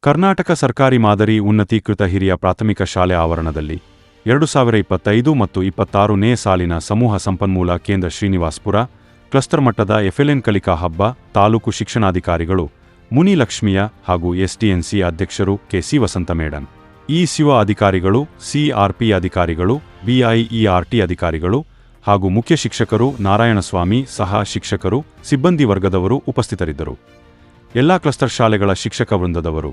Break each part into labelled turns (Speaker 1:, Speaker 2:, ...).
Speaker 1: ಕರ್ನಾಟಕ ಸರ್ಕಾರಿ ಮಾದರಿ ಉನ್ನತೀಕೃತ ಹಿರಿಯ ಪ್ರಾಥಮಿಕ ಶಾಲೆ ಆವರಣದಲ್ಲಿ 2025 ಮತ್ತು 26ನೇ ಸಾಲಿನ ಸಮೂಹ ಸಂಪನ್ಮೂಲ ಕೇಂದ್ರ ಶ್ರೀನಿವಾಸ್ಪುರ ಕ್ಲಸ್ಟರ್ ಮಟ್ಟದ ಎಫ್ಎಲ್ಎನ್ ಕಲಿಕಾ ಹಬ್ಬ ತಾಲೂಕು ಶಿಕ್ಷಣಾಧಿಕಾರಿಗಳು ಮುನಿಲಕ್ಷ್ಮಿಯ ಹಾಗೂ ಎಸ್ಟಿಎನ್ಸಿ ಅಧ್ಯಕ್ಷರು ಕೆಸಿ ವಸಂತ ಮೇಡನ್, ಇಸಿಒ ಅಧಿಕಾರಿಗಳು, ಸಿಆರ್ಪಿ ಅಧಿಕಾರಿಗಳು, ಬಿಐಇಆರ್ಟಿ ಅಧಿಕಾರಿಗಳು ಹಾಗೂ ಮುಖ್ಯ ಶಿಕ್ಷಕರು ನಾರಾಯಣಸ್ವಾಮಿ ಸಹ ಶಿಕ್ಷಕರು ಸಿಬ್ಬಂದಿ ವರ್ಗದವರು ಉಪಸ್ಥಿತರಿದ್ದರು. ಎಲ್ಲಾ ಕ್ಲಸ್ಟರ್ ಶಾಲೆಗಳ ಶಿಕ್ಷಕ ವೃಂದದವರು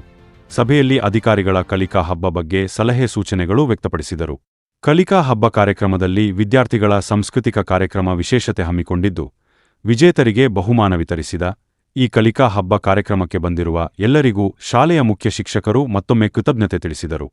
Speaker 1: ಸಭೆಯಲ್ಲಿ ಅಧಿಕಾರಿಗಳ ಕಲಿಕಾ ಹಬ್ಬ ಬಗ್ಗೆ ಸಲಹೆ ಸೂಚನೆಗಳು ವ್ಯಕ್ತಪಡಿಸಿದರು. ಕಲಿಕಾ ಹಬ್ಬ ಕಾರ್ಯಕ್ರಮದಲ್ಲಿ ವಿದ್ಯಾರ್ಥಿಗಳ ಸಾಂಸ್ಕೃತಿಕ ಕಾರ್ಯಕ್ರಮ ವಿಶೇಷತೆ ಹಮ್ಮಿಕೊಂಡಿದ್ದು, ವಿಜೇತರಿಗೆ ಬಹುಮಾನ ವಿತರಿಸಿದ ಈ ಕಲಿಕಾ ಹಬ್ಬ ಕಾರ್ಯಕ್ರಮಕ್ಕೆ ಬಂದಿರುವ ಎಲ್ಲರಿಗೂ ಶಾಲೆಯ ಮುಖ್ಯ ಶಿಕ್ಷಕರು ಮತ್ತೊಮ್ಮೆ ಕೃತಜ್ಞತೆ ತಿಳಿಸಿದರು.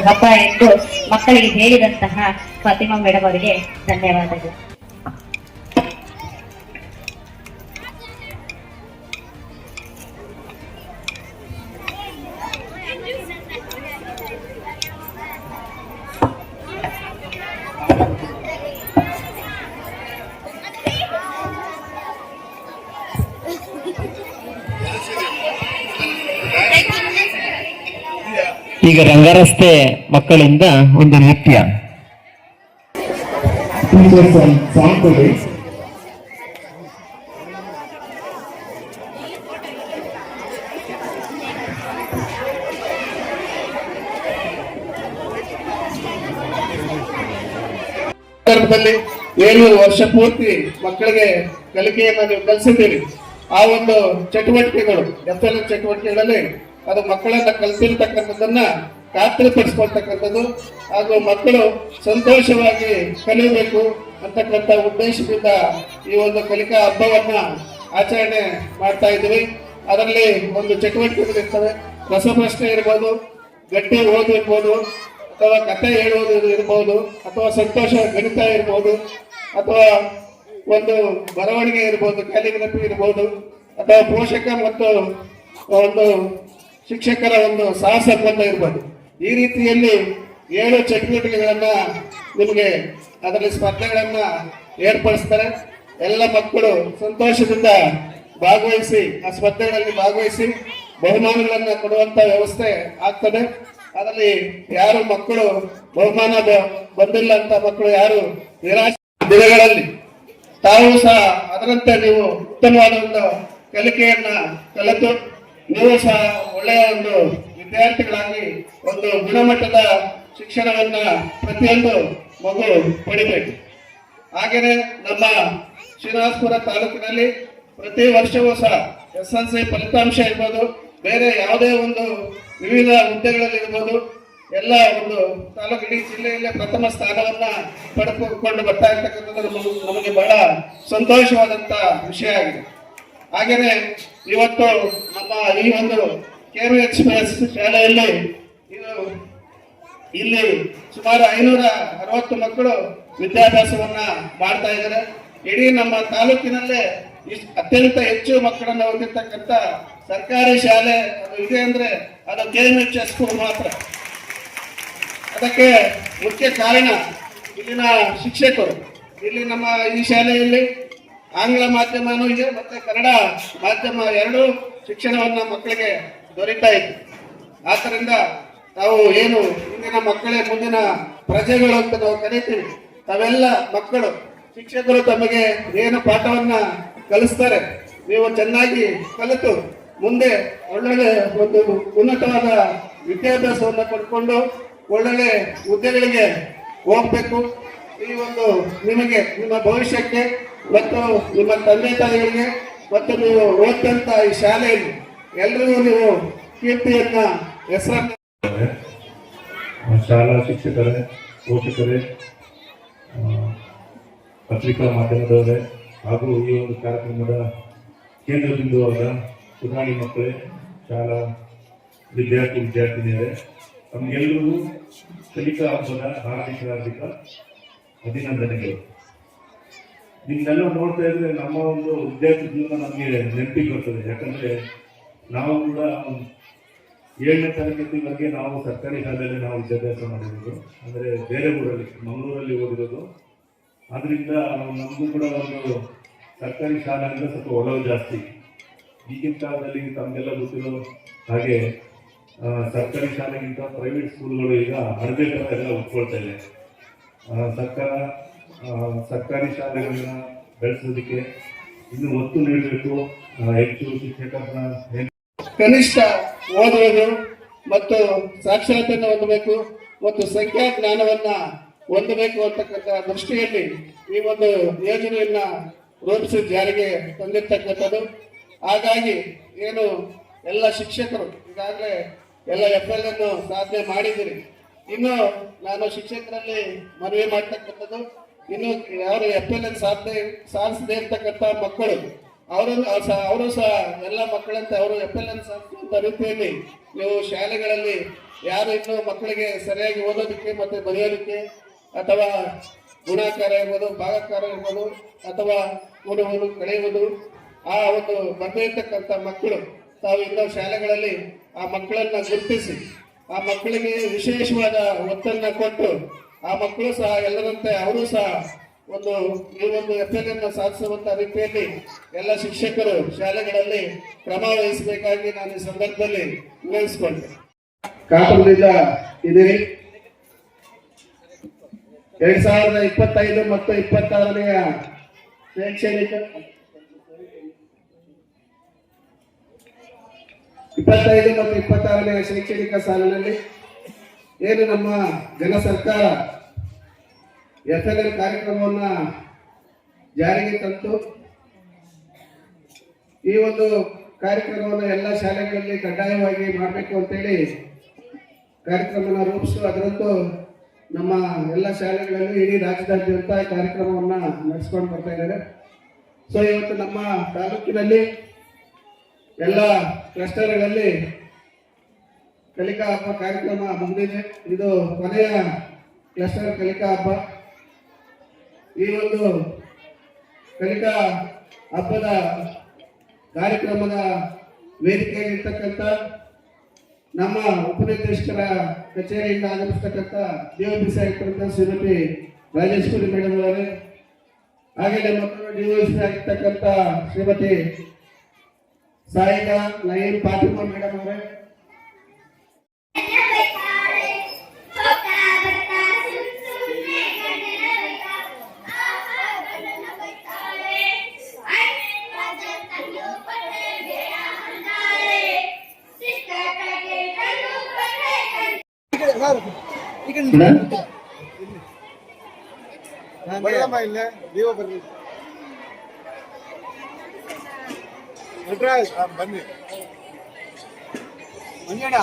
Speaker 2: ಹಬ್ಬ ಎಂದು ಮಕ್ಕಳಿಗೆ ಹೇಳಿದಂತಹ ಫಾತಿಮಾ ಮೇಡಮ್ ಅವರಿಗೆ ಧನ್ಯವಾದಗಳು.
Speaker 3: ಈಗ ರಂಗರಸ್ತೆ ಮಕ್ಕಳಿಂದ ಒಂದು ನೃತ್ಯ.
Speaker 4: ಏನು ವರ್ಷ ಪೂರ್ತಿ ಮಕ್ಕಳಿಗೆ ಕಲಿಕೆಯನ್ನು ನೀವು ಕಲಿಸಿದ್ದೀರಿ, ಆ ಒಂದು ಚಟುವಟಿಕೆಗಳು ಎಫ್ಎಲ್ ಚಟುವಟಿಕೆಗಳಲ್ಲಿ ಅದು ಮಕ್ಕಳನ್ನ ಕಲಿಸಿರ್ತಕ್ಕಂಥದ್ದನ್ನ ಖಾತ್ರಿಪಡಿಸ್ಕೊಳ್ತಕ್ಕಂಥದ್ದು ಹಾಗೂ ಮಕ್ಕಳು ಸಂತೋಷವಾಗಿ ಕಲಿಯಬೇಕು ಅಂತಕ್ಕಂಥ ಉದ್ದೇಶದಿಂದ ಈ ಒಂದು ಕಲಿಕಾ ಹಬ್ಬವನ್ನ ಆಚರಣೆ ಮಾಡ್ತಾ ಇದ್ದೀವಿ. ಅದರಲ್ಲಿ ಒಂದು ಚಟುವಟಿಕೆಗಳಿರ್ತವೆ. ರಸಪ್ರಶ್ನೆ ಇರ್ಬೋದು, ಗಟ್ಟಿ ಓದು ಇರ್ಬೋದು, ಅಥವಾ ಕಥೆ ಹೇಳುವುದು ಇರ್ಬೋದು, ಅಥವಾ ಸಂತೋಷ ಗಣಿತ ಇರ್ಬೋದು, ಅಥವಾ ಒಂದು ಬರವಣಿಗೆ ಇರ್ಬೋದು, ಕ್ಯಾಲಿಗ್ರಫಿ ಇರ್ಬೋದು, ಅಥವಾ ಪೋಷಕ ಮತ್ತು ಒಂದು ಶಿಕ್ಷಕರ ಒಂದು ಸಾಹಸ ಇರ್ಬೋದು. ಈ ರೀತಿಯಲ್ಲಿ 7 ಚಟುವಟಿಕೆಗಳನ್ನ ನಿಮಗೆ ಅದರಲ್ಲಿ ಸ್ಪರ್ಧೆಗಳನ್ನ ಏರ್ಪಡಿಸ್ತಾರೆ. ಎಲ್ಲ ಮಕ್ಕಳು ಸಂತೋಷದಿಂದ ಭಾಗವಹಿಸಿ ಆ ಸ್ಪರ್ಧೆಗಳಲ್ಲಿ ಭಾಗವಹಿಸಿ ಬಹುಮಾನಗಳನ್ನ ಕೊಡುವಂತ ವ್ಯವಸ್ಥೆ ಆಗ್ತದೆ. ಅದರಲ್ಲಿ ಯಾರು ಮಕ್ಕಳು ಬಹುಮಾನ ಬಂದಿಲ್ಲ ಅಂತ ಮಕ್ಕಳು ಯಾರು ನಿರಾಶೆ ದಿನಗಳಲ್ಲಿ ತಾವು ಸಹ ಅದರಂತೆ ನೀವು ಉತ್ತಮವಾದ ಒಂದು ಕಲಿಕೆಯನ್ನ ಕಲಿತು ನೀವು ಸಹ ಒಳ್ಳೆಯ ಒಂದು ವಿದ್ಯಾರ್ಥಿಗಳಾಗಿ ಒಂದು ಗುಣಮಟ್ಟದ ಶಿಕ್ಷಣವನ್ನ ಪ್ರತಿಯೊಂದು ಮಗು ಪಡಿಬೇಕು. ಹಾಗೆಯೇ ನಮ್ಮ ಶ್ರೀನಿವಾಸಪುರ ತಾಲೂಕಿನಲ್ಲಿ ಪ್ರತಿ ವರ್ಷವೂ ಸಹ SSLC ಫಲಿತಾಂಶ ಇರ್ಬೋದು, ಬೇರೆ ಯಾವುದೇ ಒಂದು ವಿವಿಧ ಹುದ್ದೆಗಳಲ್ಲಿ ಇರ್ಬೋದು, ಎಲ್ಲ ಒಂದು ತಾಲೂಕು ಇಡೀ ಜಿಲ್ಲೆಯಲ್ಲೇ ಪ್ರಥಮ ಸ್ಥಾನವನ್ನ ಪಡೆದುಕೊಂಡು ಬರ್ತಾ ಇರ್ತಕ್ಕಂಥದ್ದು ನಮಗೆ ಬಹಳ ಸಂತೋಷವಾದಂತ ವಿಷಯ ಆಗಿದೆ. ಹಾಗೆಯೇ ಇವತ್ತು ನಮ್ಮ ಈ ಒಂದು KVHPS ಶಾಲೆಯಲ್ಲಿ ಇಲ್ಲಿ ಸುಮಾರು 560 ಮಕ್ಕಳು ವಿದ್ಯಾಭ್ಯಾಸವನ್ನ ಮಾಡ್ತಾ ಇದ್ದಾರೆ. ಇಡೀ ನಮ್ಮ ತಾಲೂಕಿನಲ್ಲೇ ಅತ್ಯಂತ ಹೆಚ್ಚು ಮಕ್ಕಳನ್ನು ಹೊಂದಿರತಕ್ಕಂಥ ಸರ್ಕಾರಿ ಶಾಲೆ ಅದು ಇದೆ ಅಂದ್ರೆ ಅದು KVHS ಸ್ಕೂಲ್ ಮಾತ್ರ. ಅದಕ್ಕೆ ಮುಖ್ಯ ಕಾರಣ ಇಲ್ಲಿನ ಶಿಕ್ಷಕರು. ಇಲ್ಲಿ ನಮ್ಮ ಈ ಶಾಲೆಯಲ್ಲಿ ಆಂಗ್ಲ ಮಾಧ್ಯಮನೂ ಇದೆ ಮತ್ತೆ ಕನ್ನಡ ಮಾಧ್ಯಮ ಎರಡೂ ಶಿಕ್ಷಣವನ್ನ ಮಕ್ಕಳಿಗೆ ದೊರೀತಾ ಇದೆ. ಆದ್ದರಿಂದ ನಾವು ಏನು ಇಂದಿನ ಮಕ್ಕಳೇ ಮುಂದಿನ ಪ್ರಜೆಗಳು ಅಂತ ನಾವು ಕರೀತೀವಿ, ತಾವೆಲ್ಲ ಮಕ್ಕಳು ಶಿಕ್ಷಕರು ತಮಗೆ ಏನು ಪಾಠವನ್ನ ಕಲಿಸ್ತಾರೆ ನೀವು ಚೆನ್ನಾಗಿ ಕಲಿತು ಮುಂದೆ ಒಳ್ಳೊಳ್ಳೆ ಒಂದು ಉನ್ನತವಾದ ವಿದ್ಯಾಭ್ಯಾಸವನ್ನ ಪಡ್ಕೊಂಡು ಒಳ್ಳೊಳ್ಳೆ ಹುದ್ದೆಗಳಿಗೆ ಹೋಗ್ಬೇಕು. ಈ ಒಂದು ನಿಮಗೆ ನಿಮ್ಮ ಭವಿಷ್ಯಕ್ಕೆ ಮತ್ತು ನಿಮ್ಮ ತಂದೆ ತಾಯಿಗಳಿಗೆ ಮತ್ತು ನೀವು ಓದಂತ ಈ ಶಾಲೆಯಲ್ಲಿ ಎಲ್ರಿಗೂ ನೀವು ಕೀರ್ತಿಯನ್ನ ಹೆಸರನ್ನ
Speaker 5: ಶಾಲಾ ಶಿಕ್ಷಕರೇ, ಪೋಷಕರೇ, ಪತ್ರಿಕಾ ಮಾಧ್ಯಮದವರೇ ಹಾಗೂ ಈ ಒಂದು ಕಾರ್ಯಕ್ರಮದ ಕೇಂದ್ರ ಬಿಂದುವಾದ ಪುಟಾಣಿ ಮಕ್ಕಳೇ, ಶಾಲಾ ವಿದ್ಯಾರ್ಥಿನಿಯರೇ, ತಮಗೆಲ್ಲರಿಗೂ ಕಲಿಕಾ ಹಬ್ಬದ ಹಾರ್ದಿಕ ಅಭಿನಂದನೆಗಳು. ನಿಮ್ನೆಲ್ಲ ನೋಡ್ತಾ ಇದ್ರೆ ನಮ್ಮ ಒಂದು ವಿದ್ಯಾರ್ಥಿ ಜೀವನ ನಮಗೆ ನೆನಪಿಗೆ ಬರ್ತದೆ. ಯಾಕಂದ್ರೆ ನಾವು ಕೂಡ 7ನೇ ತರಗತಿವರೆಗೆ ನಾವು ಸರ್ಕಾರಿ ಶಾಲೆಯಲ್ಲಿ ನಾವು ವಿದ್ಯಾಭ್ಯಾಸ ಮಾಡಿರೋದು, ಅಂದರೆ ಬೇರೆ ಊರಲ್ಲಿ ಮಂಗಳೂರಲ್ಲಿ ಓದಿರೋದು. ಆದ್ರಿಂದ ನಮಗೂ ಕೂಡ ಒಂದು ಸರ್ಕಾರಿ ಶಾಲೆ ಅಂದರೆ ಸ್ವಲ್ಪ ಒಲವು ಜಾಸ್ತಿ. ಈಗಿನ ಕಾಲದಲ್ಲಿ ತಮಗೆಲ್ಲ ಗೊತ್ತಿರೋ ಹಾಗೆ ಸರ್ಕಾರಿ ಶಾಲೆಗಿಂತ ಪ್ರೈವೇಟ್ ಸ್ಕೂಲ್ಗಳು ಈಗ ಅರ್ಧೆ ಥರ ಎಲ್ಲ ಉಟ್ಕೊಳ್ತಾ ಇದೆ. ಸರ್ಕಾರಿ ಶಾಲೆಗಳನ್ನ ಬೆಳೆಸೋದಕ್ಕೆ ಇನ್ನು ಒತ್ತು ನೀಡಬೇಕು. ಹೆಚ್ಚು ಶಿಕ್ಷಕರನ್ನ
Speaker 4: ಕನಿಷ್ಠ ಓದುವುದು ಮತ್ತು ಸಾಕ್ಷರತೆಯನ್ನು ಹೊಂದಬೇಕು ಮತ್ತು ಸಂಖ್ಯಾ ಜ್ಞಾನವನ್ನ ಹೊಂದಬೇಕು ಅಂತಕ್ಕಂಥ ದೃಷ್ಟಿಯಲ್ಲಿ ಈ ಒಂದು ಯೋಜನೆಯನ್ನ ರೂಪಿಸಿ ಜಾರಿಗೆ ತಂದಿರ್ತಕ್ಕಂಥದ್ದು. ಹಾಗಾಗಿ ಏನು ಎಲ್ಲ ಶಿಕ್ಷಕರು ಈಗಾಗಲೇ ಎಲ್ಲ FLN ಸಾಧನೆ ಮಾಡಿದ್ದೀರಿ. ಇನ್ನು ನಾನು ಶಿಕ್ಷಕರಲ್ಲಿ ಮನವಿ ಮಾಡ್ತಕ್ಕಂಥದ್ದು, ಇನ್ನು ಯಾರು FLN ಸಾಧಿಸದೇ ಇರ್ತಕ್ಕಂಥ ಮಕ್ಕಳು ಅವರು ಸಹ ಎಲ್ಲ ಮಕ್ಕಳಂತೆ ಅವರು FLN ಸಾಧಿಸುವಂತ ರೀತಿಯಲ್ಲಿ ನೀವು ಶಾಲೆಗಳಲ್ಲಿ ಯಾರು ಇನ್ನು ಮಕ್ಕಳಿಗೆ ಸರಿಯಾಗಿ ಓದೋದಕ್ಕೆ ಮತ್ತೆ ಬರೆಯೋದಕ್ಕೆ ಅಥವಾ ಗುಣಾಕಾರ ಇರ್ಬೋದು, ಭಾಗಾಕಾರ ಇರ್ಬೋದು, ಅಥವಾ ಓದುವುದು ಕಳೆಯುವುದು ಆ ಒಂದು ಬಂದಿರತಕ್ಕಂಥ ಮಕ್ಕಳು ತಾವು ಇನ್ನೂ ಶಾಲೆಗಳಲ್ಲಿ ಆ ಮಕ್ಕಳನ್ನ ಗುರುತಿಸಿ ಆ ಮಕ್ಕಳಿಗೆ ವಿಶೇಷವಾದ ಒತ್ತನ್ನ ಕೊಟ್ಟು ಆ ಮಕ್ಕಳು ಸಹ ಎಲ್ಲರಂತೆ ಅವರು ಸಹ ಒಂದು ಈ ಒಂದು FLN ಸಾಧಿಸುವಂತ ರೀತಿಯಲ್ಲಿ ಎಲ್ಲ ಶಿಕ್ಷಕರು ಶಾಲೆಗಳಲ್ಲಿ ಕ್ರಮ ವಹಿಸಬೇಕಾಗಿ ನಾನು ಈ ಸಂದರ್ಭದಲ್ಲಿ ವಿನಂತಿಸಿಕೊಂಡೆ. ಕಾಪುರದಿಂದ ಇದೀರಿ 2025 ಮತ್ತು 26ನೇ ಶೈಕ್ಷಣಿಕ 25 ಮತ್ತು 26ನೇ ಶೈಕ್ಷಣಿಕ ಸಾಲಿನಲ್ಲಿ ಏನು ನಮ್ಮ ಜನ ಸರ್ಕಾರ FLN ಕಾರ್ಯಕ್ರಮವನ್ನ ಜಾರಿಗೆ ತಂತು ಈ ಒಂದು ಕಾರ್ಯಕ್ರಮವನ್ನು ಎಲ್ಲ ಶಾಲೆಗಳಲ್ಲಿ ಕಡ್ಡಾಯವಾಗಿ ಮಾಡಬೇಕು ಅಂತೇಳಿ ಕಾರ್ಯಕ್ರಮನ ರೂಪಿಸಿ ಅದರಂತೂ ನಮ್ಮ ಎಲ್ಲ ಶಾಲೆಗಳಲ್ಲಿ ಇಡೀ ರಾಜ್ಯದಾದ್ಯಂತ ಕಾರ್ಯಕ್ರಮವನ್ನ ನಡೆಸ್ಕೊಂಡು ಬರ್ತಾ ಇದ್ದಾರೆ. ಸೊ ಇವತ್ತು ನಮ್ಮ ತಾಲೂಕಿನಲ್ಲಿ ಎಲ್ಲ ಕ್ಲಸ್ಟರ್ಗಳಲ್ಲಿ ಕಲಿಕಾ ಹಬ್ಬ ಕಾರ್ಯಕ್ರಮ ಮುಗಿದಿದೆ. ಇದು ಕೊನೆಯ ಕ್ಲಸ್ಟರ್ ಕಲಿಕಾ ಹಬ್ಬ. ಈ ಒಂದು ಕಲಿಕಾ ಹಬ್ಬದ ಕಾರ್ಯಕ್ರಮದ ವೇದಿಕೆಯಲ್ಲಿರ್ತಕ್ಕಂಥ ನಮ್ಮ ಉಪನಿರ್ದೇಶಕರ ಕಚೇರಿಯಿಂದ ಆಗಮಿಸ್ತಕ್ಕಂಥ ಡಿಒಪಿಸಿ ಆಗಿರ್ತಕ್ಕಂಥ ಶ್ರೀಮತಿ ರಾಜೇಶ್ವರಿ ಮೇಡಮ್ ಅವರೇ, ಹಾಗೆ ಮಕ್ಕಳು ಡಿಒಪಿಸಿ ಆಗಿರ್ತಕ್ಕಂಥ ಶ್ರೀಮತಿ ಸಾಯಿಕಾ ನಯೀಂ ಫಾತಿಮಾ ಮೇಡಮ್ ಅವರೇ,
Speaker 6: ಬನ್ನಿ ಮಂಜಣ್ಣ